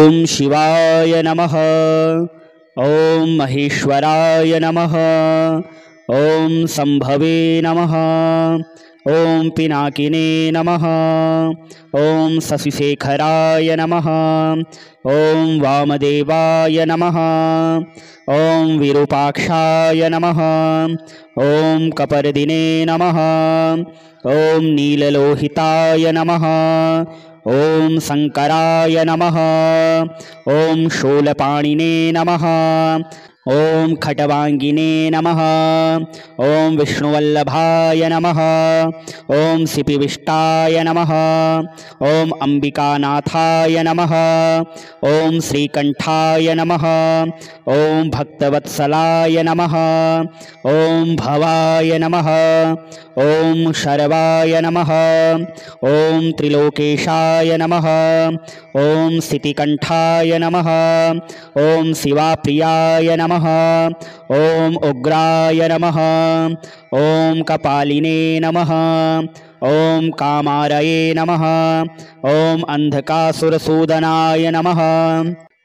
ॐ शिवाय नमः। ॐ महेश्वराय नमः। ॐ संभवे नमः। ॐ पिनाकिने नमः। ॐ शशिशेखराय नमः। ॐ वामदेवाय नमः। ॐ विरूपाक्षाय नमः। ॐ कपर्दिने नमः। ॐ नीललोहिताय नमः। ॐ शंकराय नमः। ॐ शूलपाणिने नमः। ॐ खट्वांगिने नमः। ॐ विष्णुवल्लभाय नमः। ॐ सिपिविष्टाय नमः। ॐ अंबिकानाथाय नमः। ॐ श्रीकंठाय नमः। ॐ भक्तवत्सलाय नमः। ॐ भवाय नमः। ॐ शर्वाय नमः। ॐ त्रिलोकेशाय नमः। ॐ स्थितिकंठाय नमः। ॐ शिवाप्रियाय नमः। ॐ उग्राय नमः। ॐ कपालिने नमः। ॐ कामारये नमः। ॐ अंधकासुरसूदनाय नमः।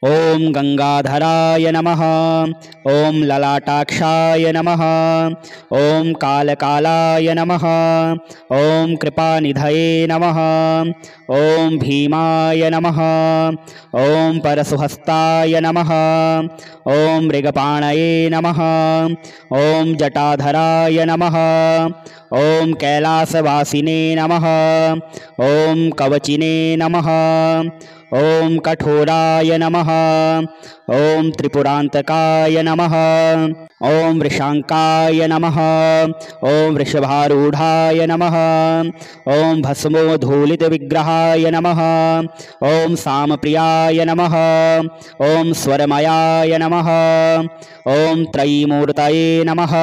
ॐ गंगाधराय नमः। ॐ ललाटाक्षाय नमः। ॐ कालकालाय नमः। ॐ कृपानिधये नमः। ॐ भीमाय नमः। ॐ परशुहस्ताय नमः। ॐ मृगपाणये नमः। ॐ जटाधराय नमः। ॐ कैलासवासिने नमः। ॐ कवचिने नमः। ॐ कठोराय नमः। ॐ त्रिपुरान्तकाय नमः। ॐ वृषांकाय नमः। ॐ वृषभारूढ़ाय नमः। ॐ भस्मोद्धूलितविग्रहाय नमः। ॐ सामप्रियाय नमः। ॐ स्वरमयाय नमः। ॐ त्रयीमूर्तये नमः।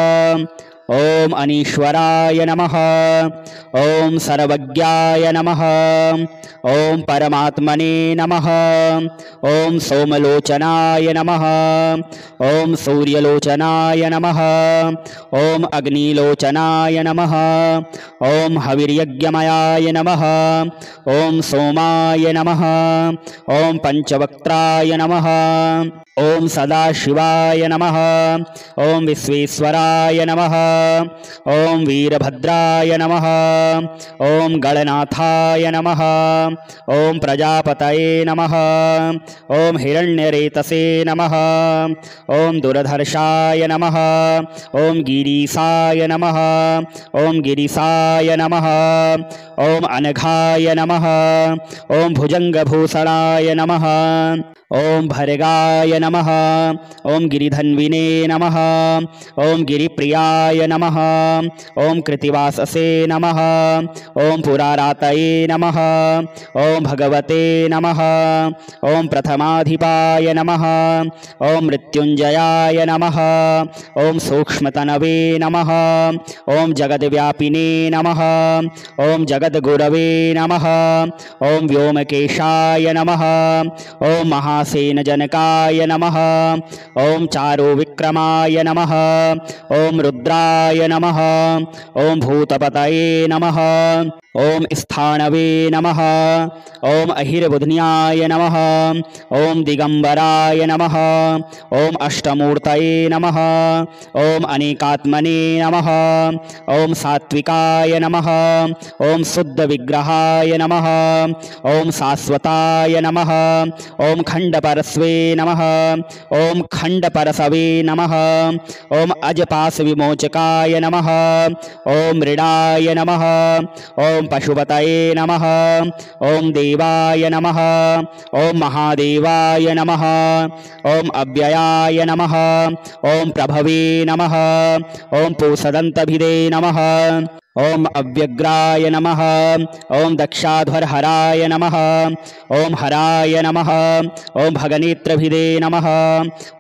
ॐ अनीश्वराय नमः। ॐ सर्वज्ञाय नमः। ॐ परमात्मने नमः। ॐ सोमलोचनाय नमः। ॐ सूर्यलोचनाय नमः। ॐ अग्निलोचनाय नमः। ॐ हविर्यज्ञमयाय नमः। ॐ सोमाय नमः। ॐ पंचवक्त्राय नमः। ॐ सदाशिवाय नमः। ॐ विश्वेश्वराय नमः। ॐ वीरभद्राय नमः। ॐ गणनाथाय नमः। ॐ प्रजापतये नमः। ॐ हिरण्यरेतसे नमः। ॐ दुर्धर्षाय नमः। ॐ गिरीशाय नमः। ॐ गिरीशाय नमः। ॐ अनघाय नमः। ॐ भुजंगभूषणाय नमः। ॐ भर्गाय नमः। ॐ गिरिधन्विने नमः। ॐ गिरिप्रियाय नमः। ॐ कृतिवाससे नमः। ॐ पुरारातये नमः। ॐ भगवते नमः। ॐ प्रथमाधिपाय नमः। ॐ मृत्युंजयाय नमः। ॐ सूक्ष्मतनवे नमः। ॐ जगद्व्यापिने नमः। ॐ जगद्गुरवे नमः। ॐ व्योमकेशाय नमः। ॐ महासेनजनकाय नमः। ॐ चारुविक्रमाय नमः। ॐ रुद्राय नमः। ॐ भूतपतये नमः। ॐ स्थाणवे नमः। ॐ अहिर्बुध्न्याय नमः। ॐ दिगंबराय नमः। ॐ अष्टमूर्तये नमः। ॐ अनेकात्मने नमः। ॐ सात्विकाय नमः। ॐ शुद्धविग्रहाय नमः। ॐ शाश्वताय नमः। ॐ खंडपरस्वे नमः। ॐ खंडपरसवे नमः। ॐ अजपाशविमोचकाय नमः। ॐ मृडाय नमः। ॐ पशुपतये नमः। ॐ देवाय नमः। ॐ महादेवाय नमः। ॐ अव्ययाय नमः। ॐ प्रभवे नमः। ॐ पूषदन्तभिदे नमः। ॐ अव्यग्राय नमः। ॐ दक्षाध्वरहराय नमः। ॐ हराय नमः। ॐ भगनेत्रभिदे नमः।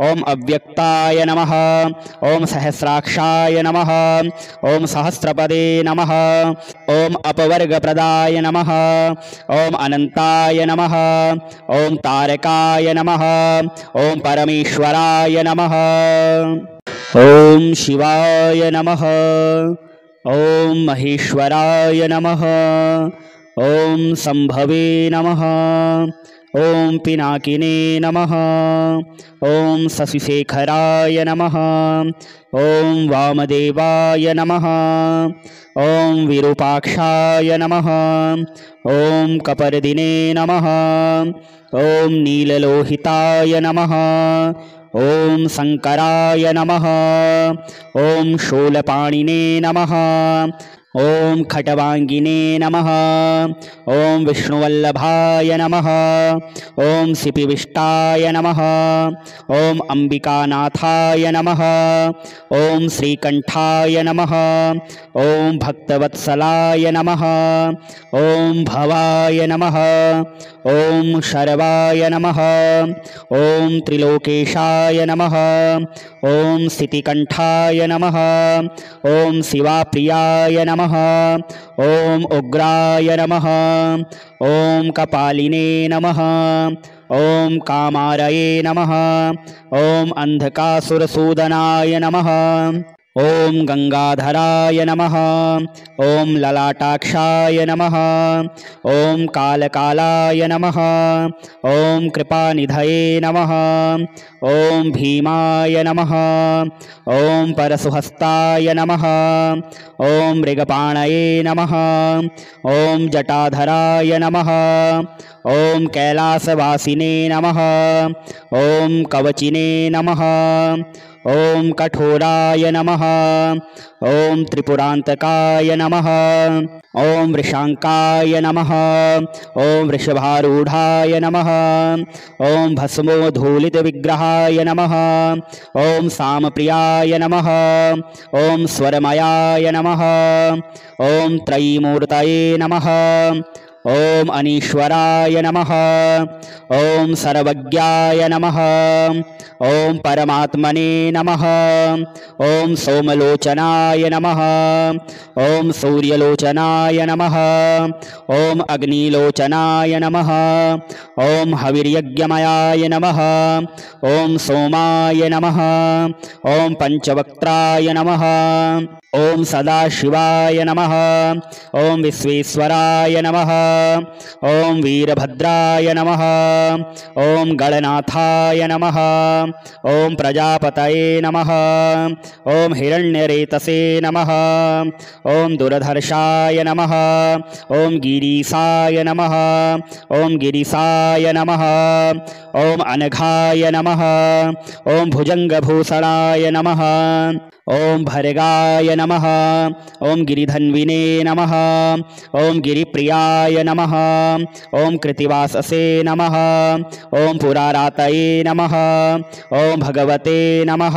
ॐ अव्यक्ताय नमः। ॐ सहस्राक्षाय नमः। ॐ सहस्रपदे नमः। ॐ अपवर्गप्रदाय नमः। ॐ अनन्ताय नमः। ॐ तारकाय नमः। ॐ परमेश्वराय नमः। ॐ शिवाय नमः। ॐ महेश्वराय नमः। ॐ संभवे नमः। ॐ पिनाकिने नमः। ॐ शशिशेखराय नमः। ॐ वामदेवाय नमः। ॐ विरूपाक्षाय नमः। ॐ कपर्दिने नमः। ॐ नीललोहिताय नमः। ॐ शङ्कराय नमः। ॐ शूलपाणिने नमः। ॐ खट्वाङ्गिने नमः। ॐ विष्णुवल्लभाय नमः। ॐ सिपिविष्टाय नमः। ॐ अम्बिकानाथाय नमः। ॐ श्रीकण्ठाय नमः। ॐ भक्तवत्सलाय नमः। ॐ भवाय नमः। ॐ शर्वाय नमः। ॐ त्रिलोकेशाय नमः। ॐ स्थितिकण्ठाय नमः। ॐ शिवाप्रियाय नमः। ॐ उग्राय नमः। ॐ कपालिने नमः। ॐ कामारये नमः। ॐ अन्धकासुरसूदनाय नमः। ॐ गंगाधराय नमः। ॐ ललाटाक्षाय नमः। ॐ कालकालाय नमः। ॐ कृपानिधये नमः। ॐ भीमाय नमः। ॐ परशुहस्ताय नमः। ॐ मृगपाणये नमः। ॐ जटाधराय नमः। ॐ कैलासवासिने नमः। ॐ कवचिने नमः। ॐ कठोराय नमः। ॐ त्रिपुरान्तकाय नमः। ॐ वृषाङ्काय नमः। ॐ वृषभारूढाय नमः। ॐ भस्मोद्धूलितविग्रहाय नमः। ॐ सामप्रियाय नमः। ॐ स्वरमयाय नमः। ॐ त्रयीमूर्तये नमः। ॐ अनीश्वराय नमः। ॐ सर्वज्ञाय नमः। ॐ परमात्मने नमः। ॐ सोमलोचनाय नमः। ॐ सूर्यलोचनाय नमः। ॐ अग्निलोचनाय नमः। ॐ हविर्यज्ञमयाय नमः। ॐ सोमाय नमः। ॐ पंचवक्त्राय नमः। ॐ सदाशिवाय नमः। ॐ विश्वेश्वराय नमः। ॐ वीरभद्राय नमः। ॐ गणनाथाय नमः। ॐ प्रजापतये नमः। ॐ हिरण्यरेतसे नमः। ॐ दुर्धर्षाय नमः। ॐ गिरीशाय नमः। ॐ गिरीशाय नमः। ॐ अनघाय नमः। ॐ भुजङ्गभूषणाय नमः। ॐ भर्गाय नमः। ॐ गिरिधन्विने नमः। ॐ गिरिप्रियाय नमः। ॐ कृतिवाससे नमः। ॐ पुरारातये नमः। ॐ भगवते नमः।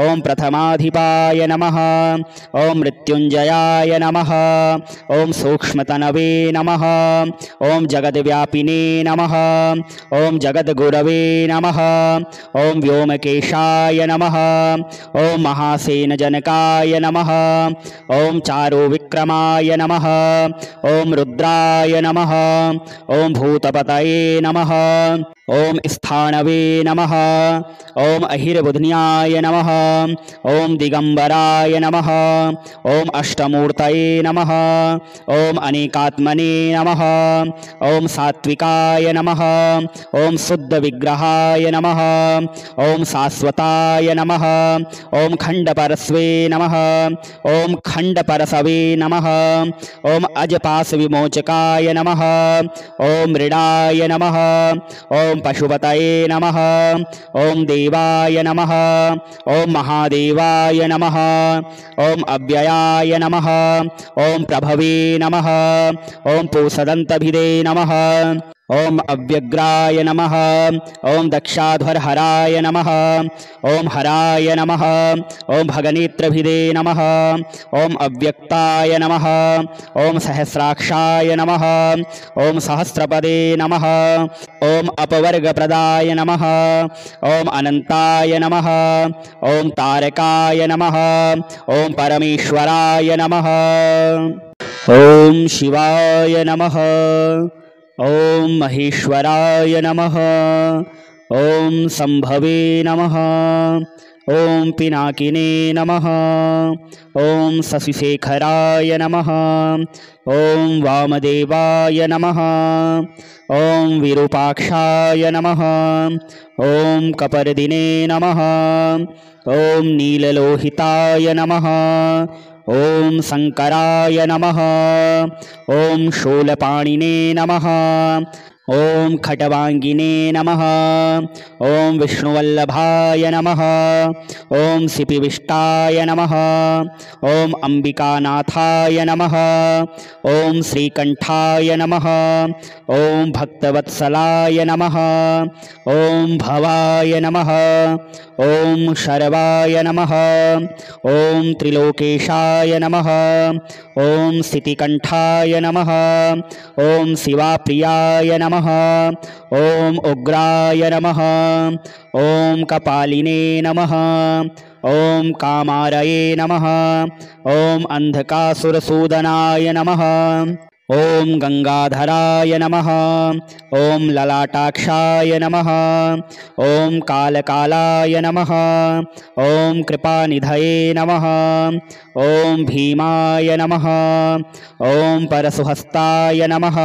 ॐ प्रथमाधिपाय नमः। ॐ मृत्युञ्जयाय नमः। ॐ सूक्ष्मतनवे नमः। ॐ जगद्व्यापिने नमः। ॐ जगद्गुरवे नमः। ॐ व्योमकेशाय नमः। ॐ महासेनजनकाय नमः। ॐ चारुविक्रमाय नमः। ॐ रुद्राय नमः। ॐ भूतपतये नमः। ॐ स्थाणवे नमः। ॐ अहिर्बुध्न्याय नमः। ॐ दिगंबराय नमः। ॐ अष्टमूर्तये नमः। ॐ अनेकात्मने नमः। ॐ सात्विकाय नमः। ॐ शुद्धविग्रहाय नमः। ॐ शाश्वताय नमः। ॐ खण्डपरस्वे नमः। ॐ खण्डपरसवे नमः। ॐ अजपाशविमोचकाय नमः। ॐ मृडाय नमः। ॐ पशुपतये नमः। ॐ देवाय नमः। ॐ महादेवाय नमः। ॐ अव्ययाय नमः। ॐ प्रभवे नमः। ॐ पूषदन्तभिदे नमः। ॐ अव्यग्राय नमः। ॐ दक्षाध्वरहराय नमः। ॐ हराय नमः। ॐ भगनेत्रभिदे नमः। ॐ अव्यक्ताय नमः। ॐ सहस्राक्षाय नमः। ॐ सहस्रपदे नमः। ॐ अपवर्गप्रदाय नमः। ॐ अनन्ताय नमः। ॐ तारकाय नमः। ॐ परमेश्वराय नमः। ॐ शिवाय नमः। ॐ महेश्वराय नमः। ॐ शम्भवे नमः। ॐ पिनाकिने नमः। ॐ शशिशेखराय नमः। ॐ वामदेवाय नमः। ॐ विरूपाक्षाय नमः। ॐ कपर्दिने नमः। ॐ नीललोहिताय नमः। ॐ शङ्कराय नमः। ॐ शूलपाणिने नमः। ॐ खट्वाङ्गिने नमः। ॐ विष्णुवल्लभाय नमः। ॐ सिपिविष्टाय नमः। ॐ अम्बिकानाथाय नमः। ॐ श्रीकण्ठाय नमः। ॐ भक्तवत्सलाय नमः। ॐ भवाय नमः। ॐ शर्वाय नमः। ॐ त्रिलोकेशाय नमः। ॐ स्थितिकण्ठाय नमः। ॐ शिवाप्रियाय नमः। ॐ उग्राय नमः। ॐ कपालिने नमः। ॐ कामारये नमः। ॐ अन्धकासुरसूदनाय नमः। ॐ गंगाधराय नमः। ॐ ललाटाक्षाय नमः। ॐ कालकालाय नमः। ॐ कृपानिधये नमः। ॐ भीमाय नमः। ॐ परशुहस्ताय नमः।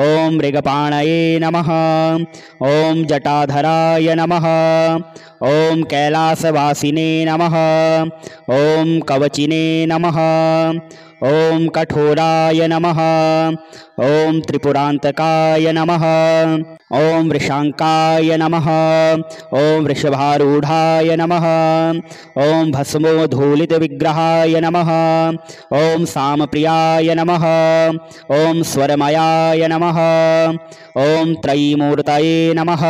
ॐ मृगपाणये नमः। ॐ जटाधराय नमः। ॐ कैलासवासिने नमः। ॐ कवचिने नमः। ॐ कठोराय नमः। ॐ त्रिपुरान्तकाय नमः। ॐ वृषाङ्काय नमः। ॐ वृषभारूढाय नमः। ॐ भस्मोद्धूलितविग्रहाय नमः। ॐ सामप्रियाय नमः। ॐ स्वरमयाय नमः। ॐ त्रयीमूर्तये नमः।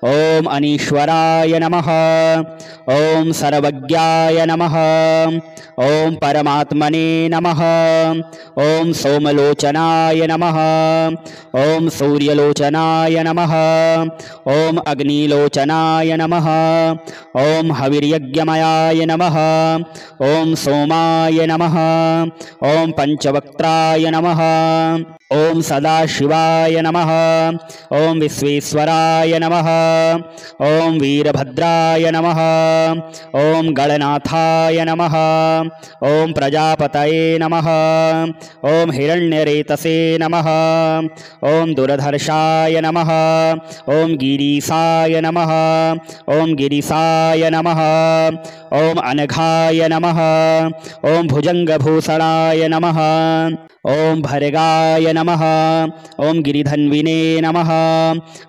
ॐ अनीश्वराय नमः। ॐ सर्वज्ञाय नमः। ॐ परमात्मने नमः। ॐ सोमलोचनाय नमः। ॐ सूर्यलोचनाय नमः। ॐ अग्निलोचनाय नमः। ॐ हविर्यज्ञमयाय नमः। ॐ सोमाय नमः। ॐ पंचवक्त्राय नमः। ॐ सदाशिवाय नमः। ॐ विश्वेश्वराय नमः। ॐ वीरभद्राय नमः। ॐ गणनाथाय नमः। ॐ प्रजापतये नमः। ॐ हिरण्यरेतसे नमः। ॐ दुर्धर्षाय नमः। ॐ गिरीशाय नमः। ॐ गिरीशाय नमः। ॐ अनघाय नमः। ॐ भुजङ्गभूषणाय नमः। ॐ भर्गाय नमः। ॐ गिरिधन्विने नमः।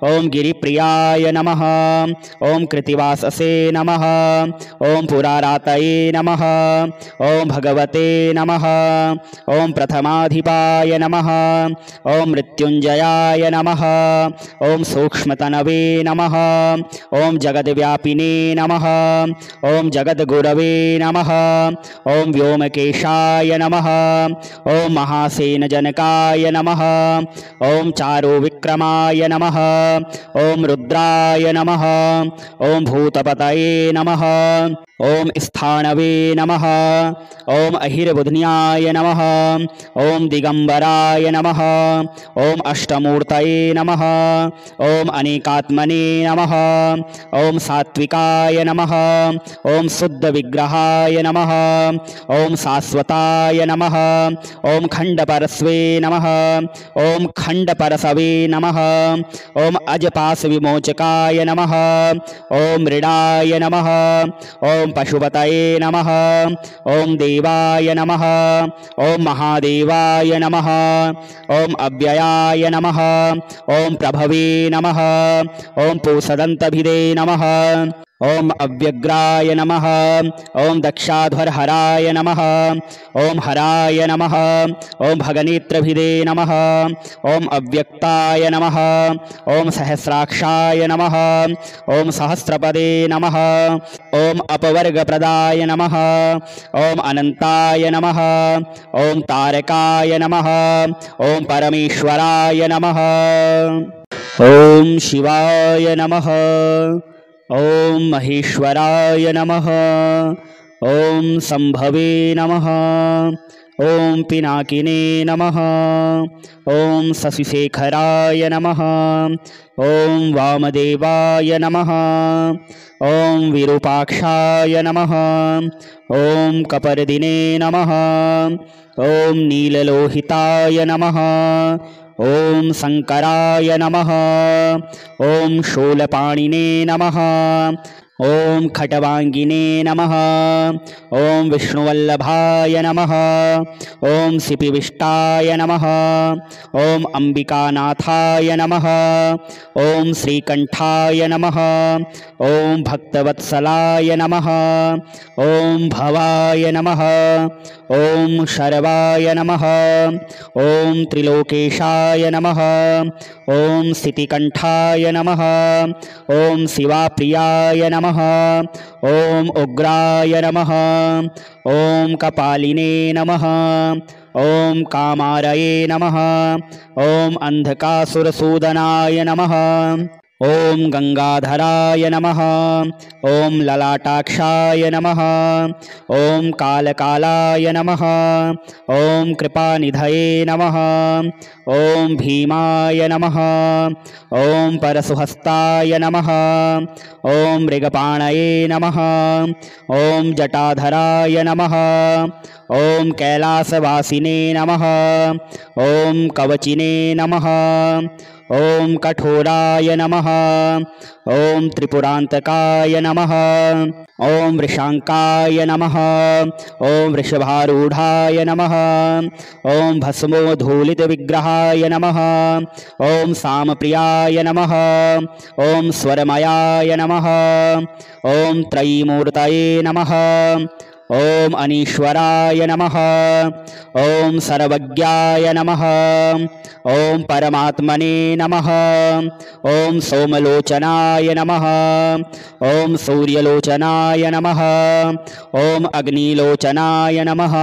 ॐ गिरिप्रियाय नमः। ॐ कृतिवाससे नमः। ॐ पुरारातये नमः। ॐ भगवते नमः। ॐ प्रथमाधिपाय नमः। ॐ मृत्युञ्जयाय नमः। ॐ सूक्ष्मतनवे नमः। ॐ जगद्व्यापिने नमः। ॐ जगद्गुरवे नमः। ॐ व्योमकेशाय नमः। ॐ महासेनजनकाय नमः। ॐ चारुविक्रमाय नमः। ॐ रुद्राय नमः। ॐ भूतपतये नमः। ॐ स्थाणवे नमः। ॐ अहिर्बुध्न्याय नमः। ॐ दिगंबराय नमः। ॐ अष्टमूर्तये नमः। ॐ अनेकात्मने नमः। ॐ सात्विकाय नमः। ॐ शुद्धविग्रहाय नमः। ॐ शाश्वताय नमः। ॐ खण्डपरस्वे नमः। ॐ खण्डपरसवे नमः। ॐ अजपाशविमोचकाय नमः। ॐ मृडाय नमः। ॐ पशुपतये नमः। ॐ देवाय नमः। ॐ महादेवाय नमः। ॐ अव्ययाय नमः। ॐ प्रभवे नमः। ॐ पूषदन्तभिदे नमः। ॐ अव्यग्राय नमः। ॐ दक्षाध्वरहराय नमः। ॐ हराय नमः। ॐ भगनेत्रभिदे नमः। ॐ अव्यक्ताय नमः। ॐ सहस्राक्षाय नमः। ॐ सहस्रपदे नमः। ॐ अपवर्गप्रदाय नमः। ॐ अनन्ताय नमः। ॐ तारकाय नमः। ॐ परमेश्वराय नमः। ॐ शिवाय नमः। ॐ महेश्वराय नमः। ॐ शम्भवे नमः। ॐ पिनाकिने नमः। ॐ शशिशेखराय नमः। ॐ वामदेवाय नमः। ॐ विरूपाक्षाय नमः। ॐ कपर्दिने नमः। ॐ नीललोहिताय नमः। ॐ शङ्कराय नमः। ॐ शूलपाणिने नमः। ॐ खट्वाङ्गिने नमः। ॐ विष्णुवल्लभाय नमः। ॐ सिपिविष्टाय नमः। ॐ अम्बिकानाथाय नमः। ॐ श्रीकण्ठाय नमः। ॐ भक्तवत्सलाय नमः। ॐ भवाय नमः। ॐ शर्वाय नमः। ॐ त्रिलोकेशाय नमः। ॐ स्थितिकण्ठाय नमः। ॐ शिवाप्रियाय नमः। ॐ उग्राय नमः। ॐ कपालिने नमः। ॐ कामारये नमः। ॐ अन्धकासुरसूदनाय नमः। ॐ गंगाधराय नमः। ॐ ललाटाक्षाय नमः। ॐ कालकालाय नमः। ॐ कृपानिधये नमः। ॐ भीमाय नमः। ॐ परशुहस्ताय नमः। ॐ मृगपाणये नमः। ॐ जटाधराय नमः। ॐ कैलासवासिने नमः। ॐ कवचिने नमः। ॐ कठोराय नमः। ॐ त्रिपुरान्तकाय नमः। ॐ वृषाङ्काय नमः। ॐ वृषभारूढाय नमः। ॐ भस्मोद्धूलितविग्रहाय नमः। ॐ सामप्रियाय नमः। ॐ स्वरमयाय नमः। ॐ त्रयीमूर्तये नमः। ॐ अनीश्वराय नमः। ॐ सर्वज्ञाय नमः। ॐ परमात्मने नमः। ॐ सोमलोचनाय नमः। ॐ सूर्यलोचनाय नमः। ॐ अग्निलोचनाय नमः।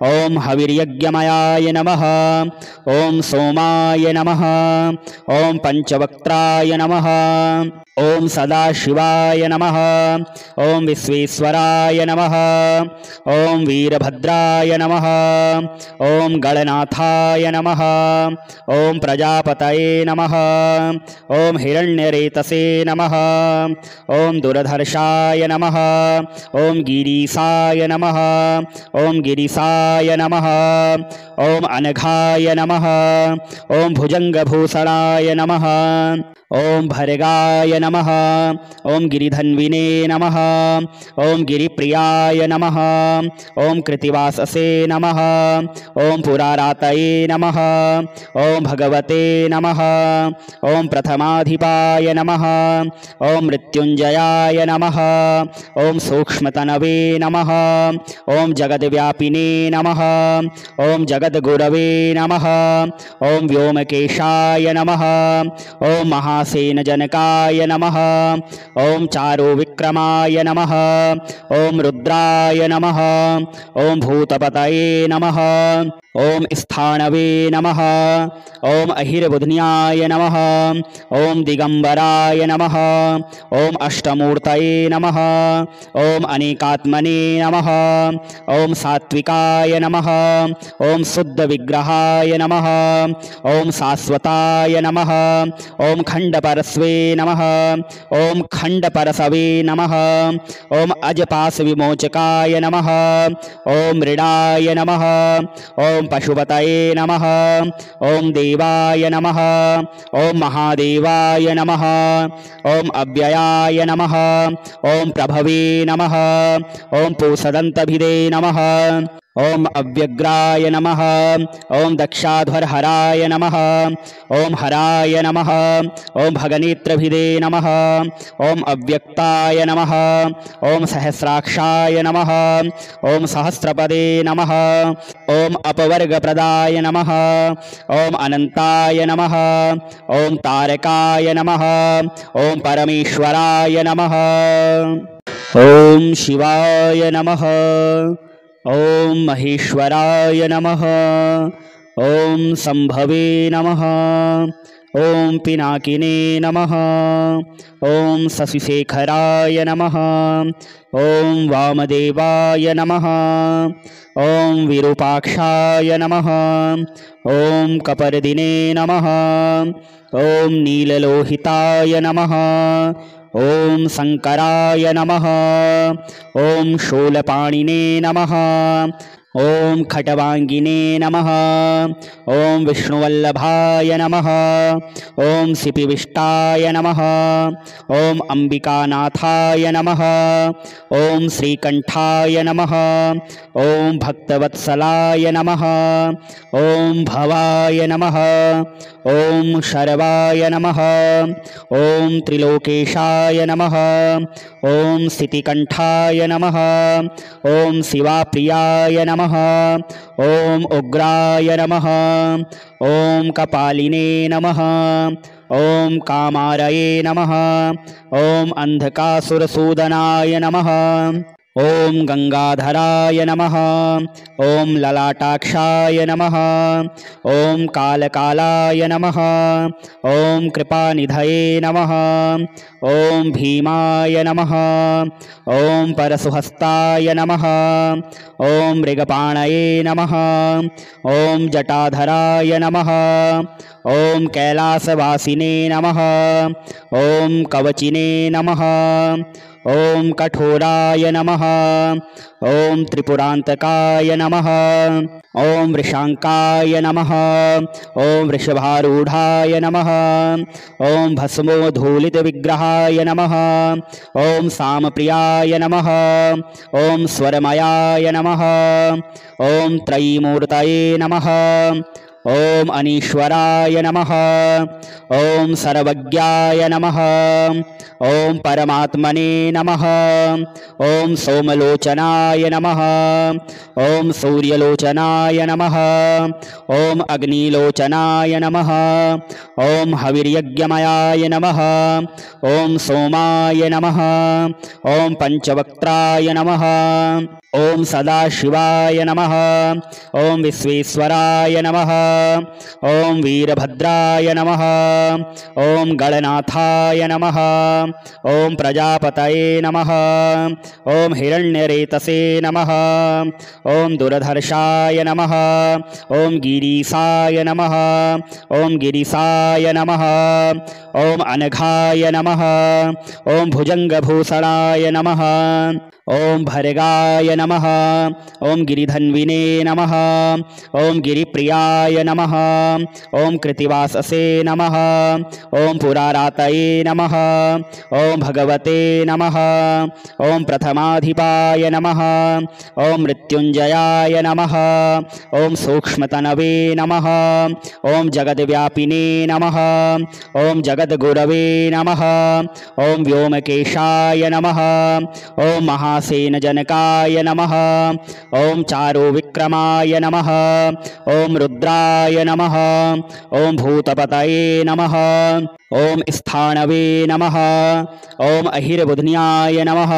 ॐ हविर्यज्ञमयाय नमः। ॐ सोमाय नमः। ॐ पंचवक्त्राय नमः। ॐ सदाशिवाय नमः। ॐ विश्वेश्वराय नमः। ॐ वीरभद्राय नमः। ॐ गणनाथाय नमः। ॐ प्रजापतये नमः। ॐ हिरण्यरेतसे नमः। ॐ दुर्धर्षाय नमः। ॐ गिरीशाय नमः। ॐ गिरीशाय नमः। ॐ अनघाय नमः। ॐ भुजंगभूषणाय नमः। ॐ भर्गाय नमः। ॐ गिरिधन्विने नमः। ॐ गिरिप्रियाय नमः। ॐ कृतिवाससे नमः। ॐ पुरारातये नमः। ॐ भगवते नमः। ॐ प्रथमाधिपाय नमः। ॐ मृत्युञ्जयाय नमः। ॐ सूक्ष्मतनवे नमः। ॐ जगद्व्यापिने नमः। ॐ जगद्गुरवे नमः। ॐ व्योमकेशाय नमः। ॐ महासेनजनकाय नमः। ॐ चारुविक्रमाय नमः। ॐ रुद्राय नमः। ॐ भूतपतये नमः। ॐ स्थाणवे नमः। ॐ अहिर्बुध्न्याय नमः। ॐ दिगंबराय नमः। ॐ अष्टमूर्तये नमः। ॐ अनेकात्मने नमः। ॐ सात्विकाय नमः। ॐ शुद्धविग्रहाय नमः। ॐ शाश्वताय नमः। ॐ खण्डपरस्वे नमः। ॐ खण्डपरसवे नमः। ॐ अजपाशविमोचकाय नमः। ॐ मृडाय नमः। ॐ पशुपतये नमः। ॐ देवाय नमः। ॐ महादेवाय नमः। ॐ अव्ययाय नमः। ॐ प्रभवे नमः। ॐ पूषदन्तभिदे नमः। ॐ अव्यग्राय नमः। ॐ दक्षाध्वरहराय नमः। ॐ हराय नमः। ॐ भगनेत्रभिदे नमः। ॐ अव्यक्ताय नमः। ॐ सहस्राक्षाय नमः। ॐ सहस्रपदे नमः। ॐ अपवर्गप्रदाय नमः। ॐ अनन्ताय नमः। ॐ तारकाय नमः। ॐ परमेश्वराय नमः। ॐ शिवाय नमः। ॐ महेश्वराय नमः। ॐ शम्भवे नमः। ॐ पिनाकिने नमः। ॐ शशिशेखराय नमः। ॐ वामदेवाय नमः। ॐ विरूपाक्षाय नमः। ॐ कपर्दिने नमः। ॐ नीललोहिताय नमः। ॐ शङ्कराय नमः। ॐ शूलपाणिने नमः। ॐ खट्वाङ्गिने नमः। ॐ विष्णुवल्लभाय नमः। ॐ सिपिविष्टाय नमः। ॐ अम्बिकानाथाय नमः। ॐ श्रीकण्ठाय नमः। ॐ भक्तवत्सलाय नमः। ॐ भवाय नमः। ॐ शर्वाय नमः। ॐ त्रिलोकेशाय नमः। ॐ स्थितिकण्ठाय नमः। ॐ शिवाप्रियाय नमः। ॐ उग्राय नमः। ॐ कपालिने नमः। ॐ कामारये नमः। ॐ अन्धकासुरसूदनाय नमः। ॐ गंगाधराय नमः। ॐ ललाटाक्षाय नमः। ॐ कालकालाय नमः। ॐ कृपानिधये नमः। ॐ भीमाय नमः। ॐ परशुहस्ताय नमः। ॐ मृगपाणये नमः। ॐ जटाधराय नमः। ॐ कैलासवासिने नमः। ॐ कवचिने नमः। ॐ कठोराय नमः। ॐ त्रिपुरान्तकाय नमः। ॐ वृषाङ्काय नमः। ॐ वृषभारूढाय नमः। ॐ भस्मोद्धूलितविग्रहाय नमः। ॐ सामप्रियाय नमः। ॐ स्वरमयाय नमः। ॐ त्रयीमूर्तये नमः। ॐ अनीश्वराय नमः। ॐ सर्वज्ञाय नमः। ॐ परमात्मने नमः। ॐ सोमलोचनाय नमः। ॐ सूर्यलोचनाय नमः। ॐ अग्निलोचनाय नमः। ॐ हविर्यज्ञमयाय नमः। ॐ सोमाय नमः। ॐ पंचवक्त्राय नमः। ॐ सदाशिवाय नमः। ॐ विश्वेश्वराय नमः। ॐ वीरभद्राय नमः। ॐ गणनाथाय नमः। ॐ प्रजापतये नमः। ॐ हिरण्यरेतसे नमः। ॐ दुर्धर्षाय नमः। ॐ गिरीशाय नमः। ॐ गिरीशाय नमः। ॐ अनघाय नमः। ॐ भुजङ्गभूषणाय नमः। ॐ भर्गाय नमः। ॐ गिरिधन्विने नमः। ॐ गिरिप्रियाय नमः। ॐ कृतिवाससे नमः। ॐ पुरारातये नमः। ॐ भगवते नमः। ॐ प्रथमाधिपाय नमः। ॐ मृत्युञ्जयाय नमः। ॐ सूक्ष्मतनवे नमः। ॐ जगद्व्यापिने नमः। ॐ जगद्गुरवे नमः। ॐ व्योमकेशाय नमः। ॐ महासेनजनकाय नमः। ॐ चारुविक्रमाय नमः। ॐ रुद्राय नमः। ॐ भूतपतये नमः। ॐ स्थाणवे नमः। ॐ अहिर्बुध्न्याय नमः।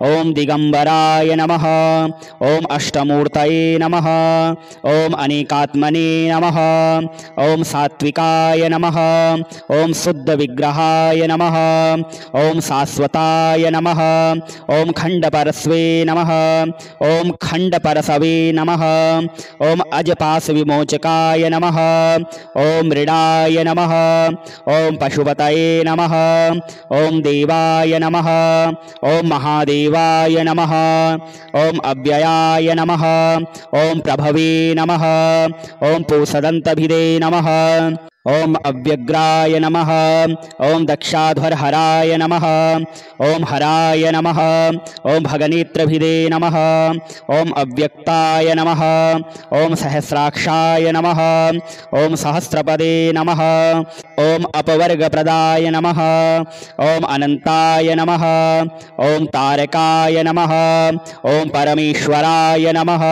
ॐ दिगंबराय नमः। ॐ अष्टमूर्तये नमः। ॐ अनेकात्मने नमः। ॐ सात्विकाय नमः। ॐ शुद्धविग्रहाय नमः। ॐ शाश्वताय नमः। ॐ खण्डपरस्वे नमः। ॐ खण्डपरसवे नमः। ॐ अजपाशविमोचकाय नमः। ॐ मृडाय नमः। ॐ पशुपतये नमः। ॐ देवाय नमः। ॐ महादेवाय नमः। ॐ अव्ययाय नमः। ॐ प्रभवे नमः। ॐ पूषदन्तभिदे नमः। ॐ अव्यग्राय नमः। ॐ दक्षाध्वरहराय नमः। ॐ हराय नमः। ॐ भगनेत्रभिदे नमः। ॐ अव्यक्ताय नमः। ॐ सहस्राक्षाय नमः। ॐ सहस्रपदे नमः। ॐ अपवर्गप्रदाय नमः। ॐ अनन्ताय नमः। ॐ तारकाय नमः। ॐ परमेश्वराय नमः।